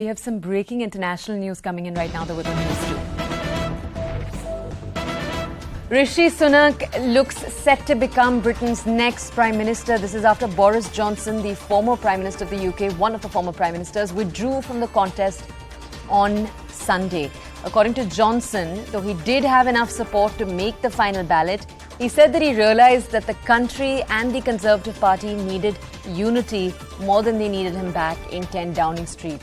We have some breaking international news coming in right now that we're going to news to. Rishi Sunak looks set to become Britain's next Prime Minister. This is after Boris Johnson, the former Prime Minister of the UK, one of the former Prime Ministers, withdrew from the contest on Sunday. According to Johnson, though he did have enough support to make the final ballot, he said that he realised that the country and the Conservative Party needed unity more than they needed him back in 10 Downing Street.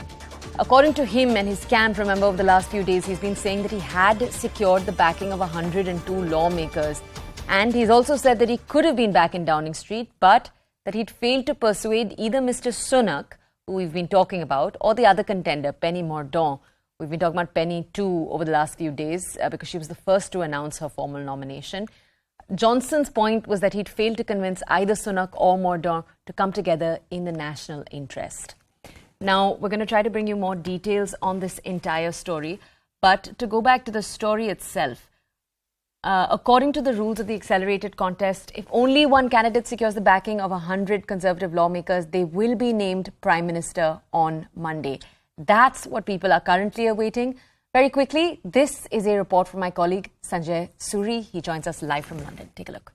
According to him and his camp, remember, over the last few days, he's been saying that he had secured the backing of 102 lawmakers. And he's also said that he could have been back in Downing Street, but that he'd failed to persuade either Mr. Sunak, who we've been talking about, or the other contender, Penny Mordaunt. We've been talking about Penny too over the last few days because she was the first to announce her formal nomination. Johnson's point was that he'd failed to convince either Sunak or Mordaunt to come together in the national interest. Now, we're going to try to bring you more details on this entire story. But to go back to the story itself, according to the rules of the accelerated contest, if only one candidate secures the backing of 100 Conservative lawmakers, they will be named Prime Minister on Monday. That's what people are currently awaiting. Very quickly, this is a report from my colleague Sanjay Suri. He joins us live from London. Take a look.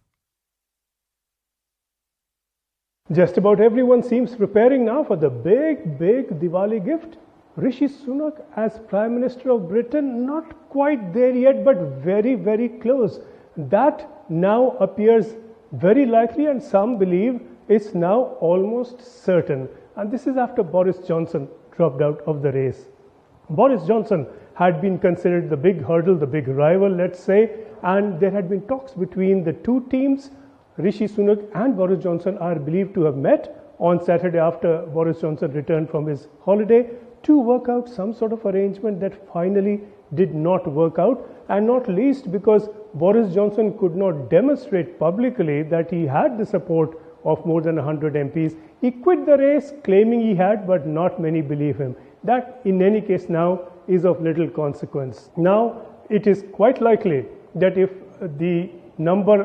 Just about everyone seems preparing now for the big Diwali gift. Rishi Sunak as Prime Minister of Britain, not quite there yet, but very close. That now appears very likely, and some believe it's now almost certain. And this is after Boris Johnson dropped out of the race. Boris Johnson had been considered the big hurdle, the big rival, let's say, and there had been talks between the two teams. Rishi Sunak and Boris Johnson are believed to have met on Saturday after Boris Johnson returned from his holiday to work out some sort of arrangement that finally did not work out, and not least because Boris Johnson could not demonstrate publicly that he had the support of more than 100 MPs. He quit the race claiming he had, but not many believe him. That in any case now is of little consequence. Now it is quite likely that if the number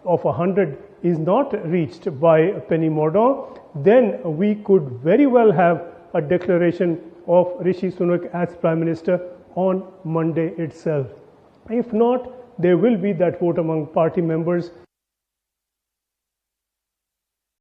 of 100 is not reached by Penny Mordaunt, then we could very well have a declaration of Rishi Sunak as Prime Minister on Monday itself. If not, there will be that vote among party members